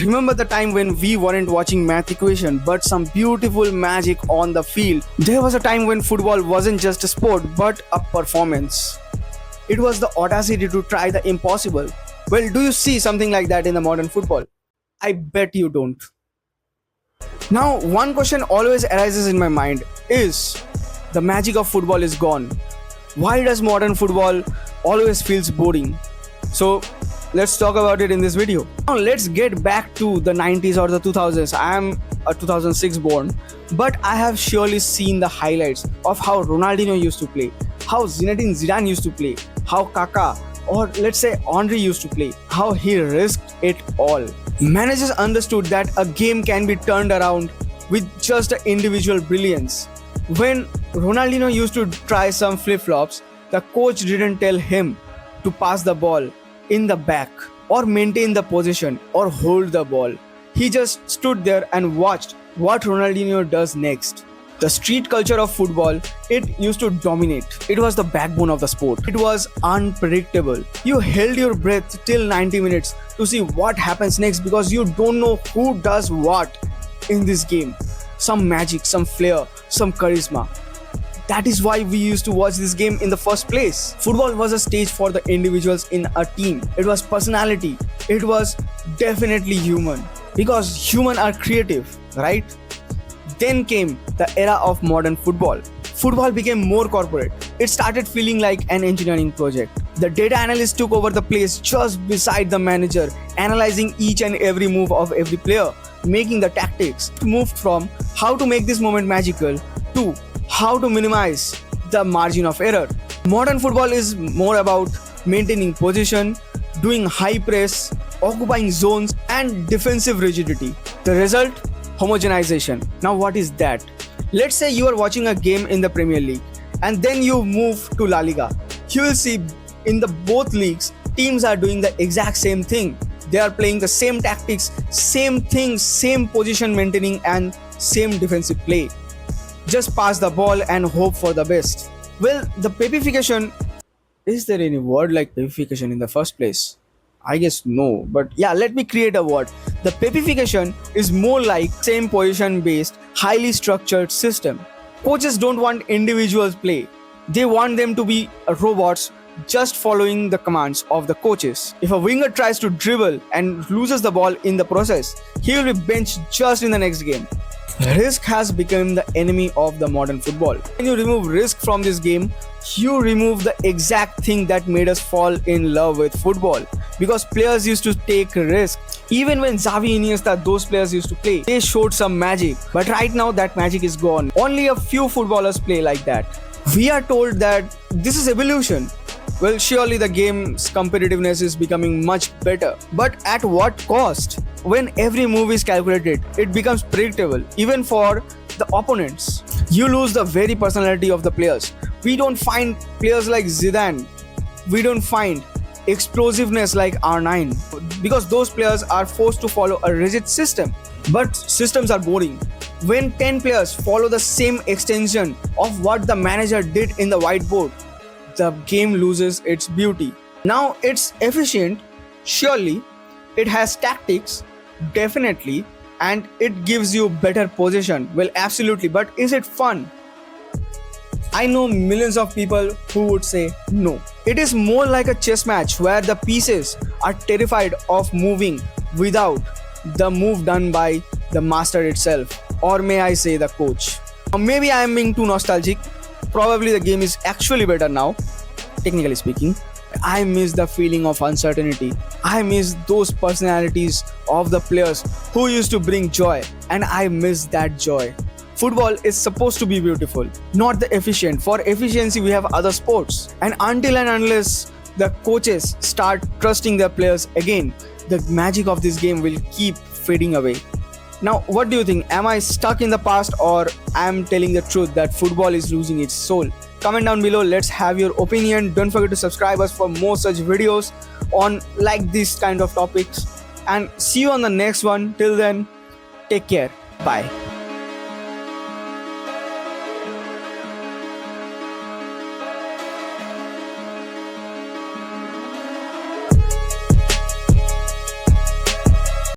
Remember the time when we weren't watching math equation but some beautiful magic on the field? There was a time when football wasn't just a sport but a performance. It was the audacity to try the impossible. Well, do you see something like that in the modern football? I bet you don't. Now, one question always arises in my mind is the magic of football is gone. Why does modern football always feels boring? So let's talk about it in this video. Now let's get back to the 90s or the 2000s. I am a 2006 born, but I have surely seen the highlights of how Ronaldinho used to play, how Zinedine Zidane used to play, how Kaká or let's say Henry used to play, how he risked it all. Managers understood that a game can be turned around with just an individual brilliance. When Ronaldinho used to try some flip-flops, the coach didn't tell him to pass the ball in the back or maintain the position or hold the ball. He just stood there and watched what Ronaldinho does next. The street culture of football, it used to dominate. It was the backbone of the sport. It was unpredictable. You held your breath till 90 minutes to see what happens next because you don't know who does what in this game. Some magic, some flair, some charisma. That is why we used to watch this game in the first place. Football was a stage for the individuals in a team. It was personality. It was definitely human. Because humans are creative, right? Then came the era of modern football. Football became more corporate. It started feeling like an engineering project. The data analyst took over the place just beside the manager, analyzing each and every move of every player, making the tactics. It moved from how to make this moment magical to how to minimize the margin of error. Modern football is more about maintaining position, doing high press, occupying zones, and defensive rigidity. The result? Homogenization. Now what is that? Let's say you are watching a game in the Premier League and then you move to La Liga. You will see in the both leagues, teams are doing the exact same thing. They are playing the same tactics, same things, same position maintaining and same defensive play. Just pass the ball and hope for the best. Well, the Pep-ification, is there any word like Pep-ification in the first place? I guess no, but yeah, let me create a word. The Pep-ification is more like same position based, highly structured system. Coaches don't want individuals play. They want them to be robots just following the commands of the coaches. If a winger tries to dribble and loses the ball in the process, he will be benched just in the next game. Risk has become the enemy of the modern football. When you remove risk from this game, you remove the exact thing that made us fall in love with football. Because players used to take risk. Even when Xavi, Iniesta, those players used to play, they showed some magic. But right now that magic is gone. Only a few footballers play like that. We are told that this is evolution. Well, surely the game's competitiveness is becoming much better. But at what cost? When every move is calculated, it becomes predictable, even for the opponents. You lose the very personality of the players. We don't find players like Zidane. We don't find explosiveness like R9 because those players are forced to follow a rigid system. But systems are boring. When 10 players follow the same extension of what the manager did in the whiteboard, the game loses its beauty. Now it's efficient, surely. It has tactics, definitely, and it gives you better position. Well, absolutely, but is it fun? I know millions of people who would say no. It is more like a chess match where the pieces are terrified of moving without the move done by the master itself, or may I say the coach. Or maybe I am being too nostalgic. Probably the game is actually better now, technically speaking. I miss the feeling of uncertainty. I miss those personalities of the players who used to bring joy, and I miss that joy. Football is supposed to be beautiful, not the efficient. For efficiency, we have other sports. And until and unless the coaches start trusting their players again, the magic of this game will keep fading away. Now, what do you think? Am I stuck in the past, or am I telling the truth that football is losing its soul? Comment down below. Let's have your opinion. Don't forget to subscribe us for more such videos on like this kind of topics. And see you on the next one. Till then, take care. Bye.